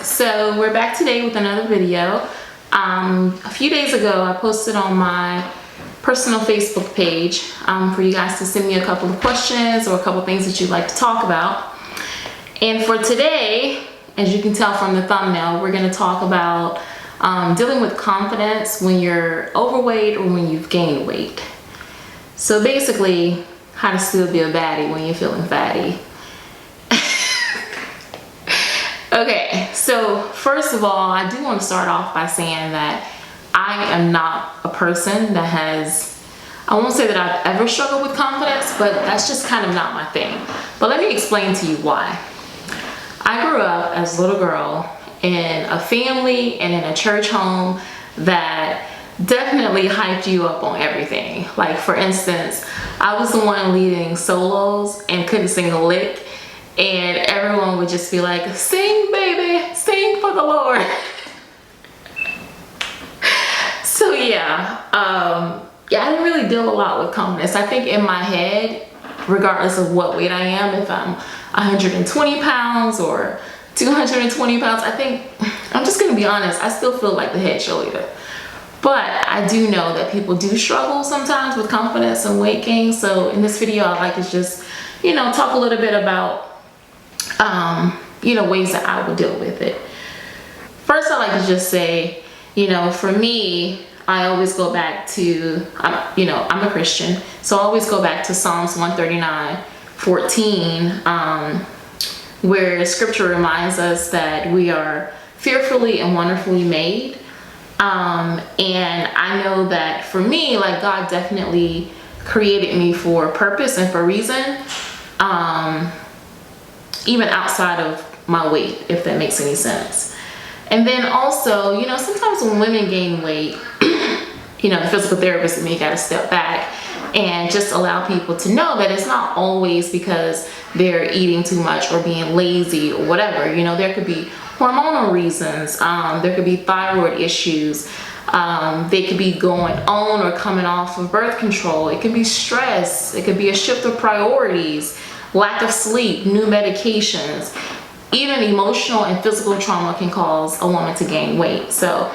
So we're back today with another video. A few days ago I posted on my personal Facebook page for you guys to send me a couple of questions or a couple of things that you'd like to talk about. And for today, as you can tell from the thumbnail, we're going to talk about dealing with confidence when you're overweight or when you've gained weight. So basically, how to still be a baddie when you're feeling fatty. Okay, so first of all, I do want to start off by saying that I am not a person that has, I won't say that I've ever struggled with confidence, but that's just kind of not my thing. But let me explain to you why. I grew up as a little girl in a family and in a church home that definitely hyped you up on everything. Like, for instance, I was the one leading solos and couldn't sing a lick. And everyone would just be like, sing, baby, sing for the Lord. So yeah, I didn't really deal a lot with confidence. I think in my head, regardless of what weight I am, if I'm 120 pounds or 220 pounds, I think, I'm just gonna be honest, I still feel like the head cheerleader. But I do know that people do struggle sometimes with confidence and weight gain. So in this video, I'd like to just, talk a little bit about ways that I would deal with it. First, I like to just say, for me, I always go back to, I'm a Christian, so I always go back to Psalms 139:14, where scripture reminds us that we are fearfully and wonderfully made. And I know that for me, like, God definitely created me for a purpose and for a reason. Even outside of my weight, if that makes any sense. And then also, sometimes when women gain weight, the physical therapist in me got to step back and just allow people to know that it's not always because they're eating too much or being lazy or whatever. There could be hormonal reasons, there could be thyroid issues, they could be going on or coming off of birth control, it could be stress, it could be a shift of priorities, lack of sleep, new medications. Even emotional and physical trauma can cause a woman to gain weight. So,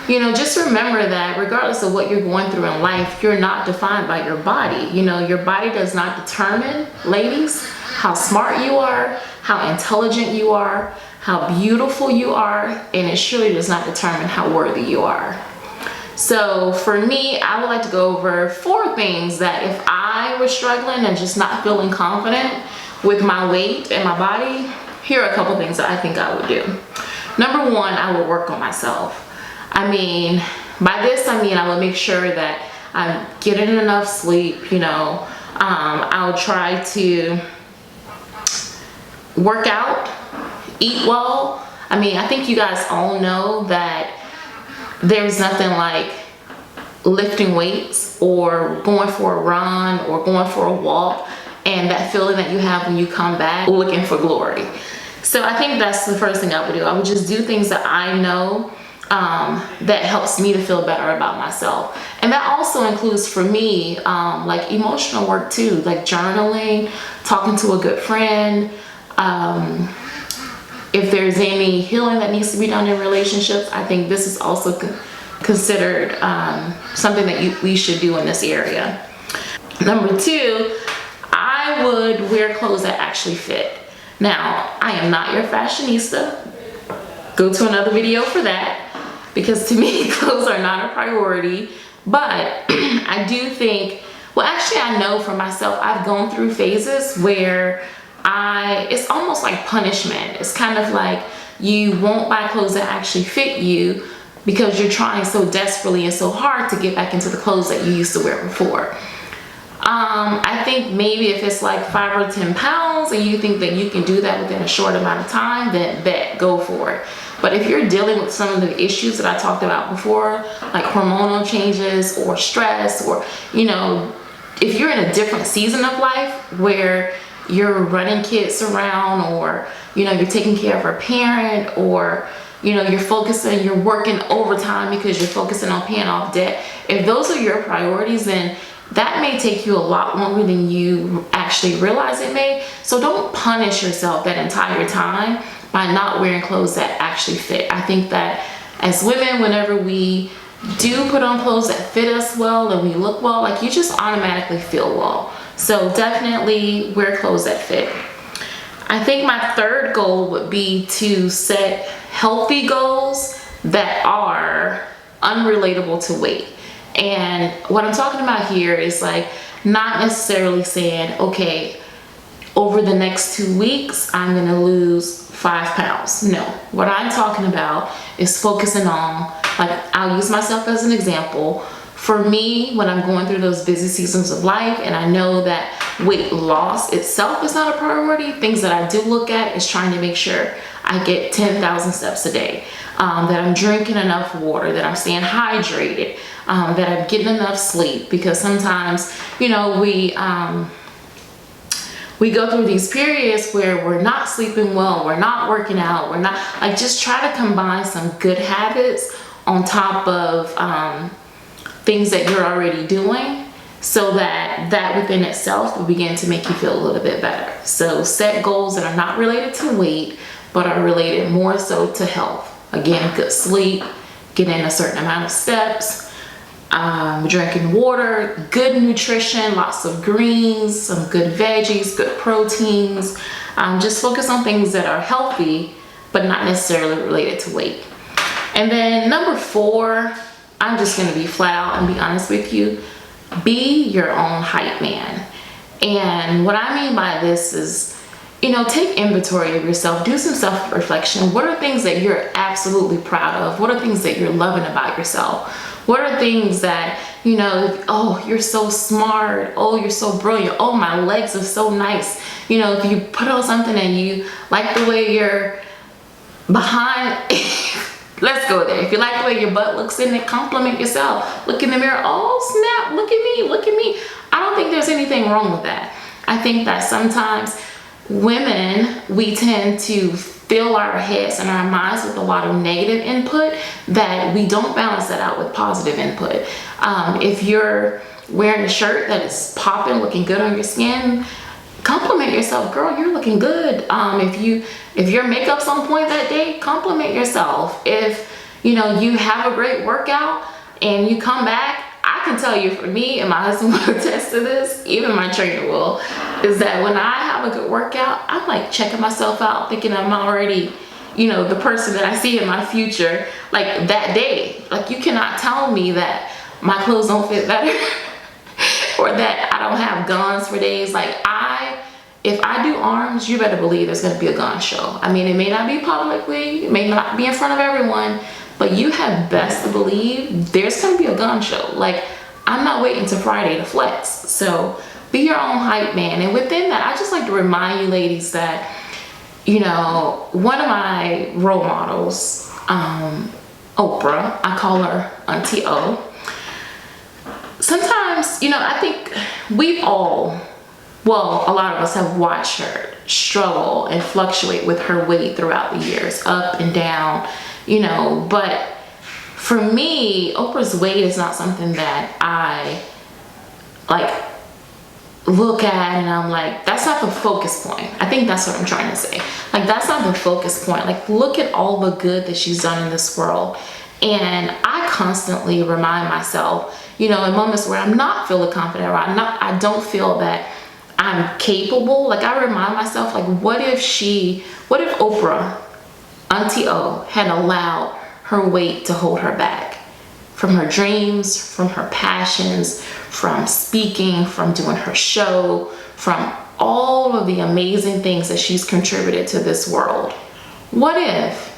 just remember that regardless of what you're going through in life, you're not defined by your body. Your body does not determine, ladies, how smart you are, how intelligent you are, how beautiful you are, and it surely does not determine how worthy you are. So for me, I would like to go over 4 things that if I was struggling and just not feeling confident with my weight and my body, here are a couple things that I think I would do. Number 1, I would work on myself. By this I mean I would make sure that I'm getting enough sleep, I'll try to work out, eat well. I think you guys all know that there's nothing like lifting weights or going for a run or going for a walk and that feeling that you have when you come back looking for glory. So I think that's the first thing I would do. I would just do things that I know that helps me to feel better about myself. And that also includes for me like emotional work too, like journaling, talking to a good friend, if there's any healing that needs to be done in relationships. I think this is also considered something that we should do in this area. Number 2, I would wear clothes that actually fit. Now, I am not your fashionista. Go to another video for that, because to me, clothes are not a priority. But I do think, well, actually, I know for myself, I've gone through phases where it's almost like punishment. It's kind of like you won't buy clothes that actually fit you because you're trying so desperately and so hard to get back into the clothes that you used to wear before. I think maybe if it's like 5 or 10 pounds and you think that you can do that within a short amount of time, then go for it. But if you're dealing with some of the issues that I talked about before, like hormonal changes or stress, or, if you're in a different season of life where you're running kids around, or, you're taking care of a parent, or, you're working overtime because you're focusing on paying off debt. If those are your priorities, then that may take you a lot longer than you actually realize it may. So don't punish yourself that entire time by not wearing clothes that actually fit. I think that as women, whenever we do put on clothes that fit us well and we look well, like, you just automatically feel well. So definitely wear clothes that fit. I think my third goal would be to set healthy goals that are unrelatable to weight. And what I'm talking about here is like not necessarily saying, okay, over the next 2 weeks, I'm gonna lose 5 pounds. No, what I'm talking about is focusing on, like, I'll use myself as an example. For me, when I'm going through those busy seasons of life and I know that weight loss itself is not a priority, things that I do look at is trying to make sure I get 10,000 steps a day, that I'm drinking enough water, that I'm staying hydrated, that I'm getting enough sleep, because sometimes, you know, we go through these periods where we're not sleeping well, we're not working out, we're not, like, just try to combine some good habits on top of things that you're already doing, so that that within itself will begin to make you feel a little bit better. So set goals that are not related to weight, but are related more so to health. Again, good sleep, getting a certain amount of steps, drinking water, good nutrition, lots of greens, some good veggies, good proteins. Just focus on things that are healthy, but not necessarily related to weight. And then number 4, I'm just gonna be flat out and be honest with you. Be your own hype man. And what I mean by this is, you know, take inventory of yourself, do some self-reflection. What are things that you're absolutely proud of? What are things that you're loving about yourself? What are things that, you know, oh, you're so smart, oh, you're so brilliant, oh, my legs are so nice. You know, if you put on something and you like the way you're behind, let's go there. If you like the way your butt looks in it, compliment yourself. Look in the mirror, oh snap, look at me, look at me. I don't think there's anything wrong with that. I think that sometimes women, we tend to fill our heads and our minds with a lot of negative input that we don't balance that out with positive input. If you're wearing a shirt that is popping, looking good on your skin, compliment yourself, girl, you're looking good. If your makeup's on point that day, compliment yourself. If, you know, you have a great workout and you come back, I can tell you, for me, and my husband will attest to this, even my trainer will, is that when I have a good workout, I'm like checking myself out, thinking I'm already, you know, the person that I see in my future, like that day. Like, you cannot tell me that my clothes don't fit better or that I don't have guns for days. Like, if I do arms, you better believe there's going to be a gun show. I mean, it may not be publicly, it may not be in front of everyone, but you have best to believe there's going to be a gun show. Like, I'm not waiting till Friday to flex. So be your own hype man. And within that, I just like to remind you ladies that, you know, one of my role models, Oprah, I call her Auntie O. Sometimes, you know, I think we've all, well, a lot of us have watched her struggle and fluctuate with her weight throughout the years, up and down, you know. But for me, Oprah's weight is not something that I like look at and I'm like, that's not the focus point. I think that's what I'm trying to say. Like, that's not the focus point. Like, look at all the good that she's done in this world. And I constantly remind myself, you know, in moments where I'm not feeling confident or I don't feel that I'm capable, like, I remind myself, like, what if Oprah, Auntie O, had allowed her weight to hold her back from her dreams, from her passions, from speaking, from doing her show, from all of the amazing things that she's contributed to this world. What if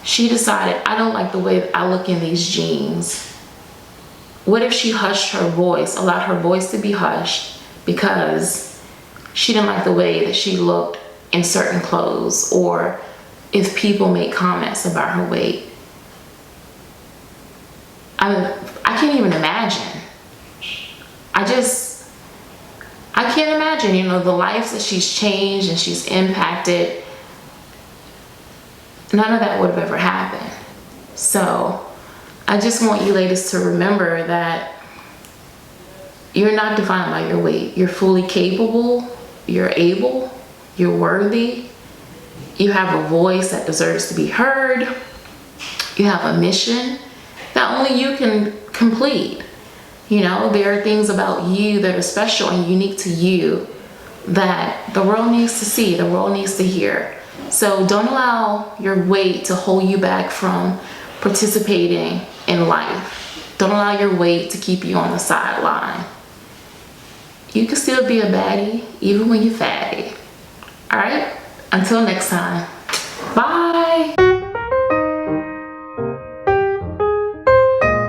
she decided, I don't like the way that I look in these jeans? What if she hushed her voice, allowed her voice to be hushed because she didn't like the way that she looked in certain clothes, or if people made comments about her weight? I can't even imagine. I can't imagine, you know, the lives that she's changed and she's impacted. None of that would have ever happened. So I just want you ladies to remember that You're not defined by your weight. You're fully capable, you're able, you're worthy, you have a voice that deserves to be heard, you have a mission that only you can complete. You know, there are things about you that are special and unique to you that the world needs to see, the world needs to hear. So don't allow your weight to hold you back from participating in life. Don't allow your weight to keep you on the sideline. You can still be a baddie even when you're fatty. All right, until next time, bye.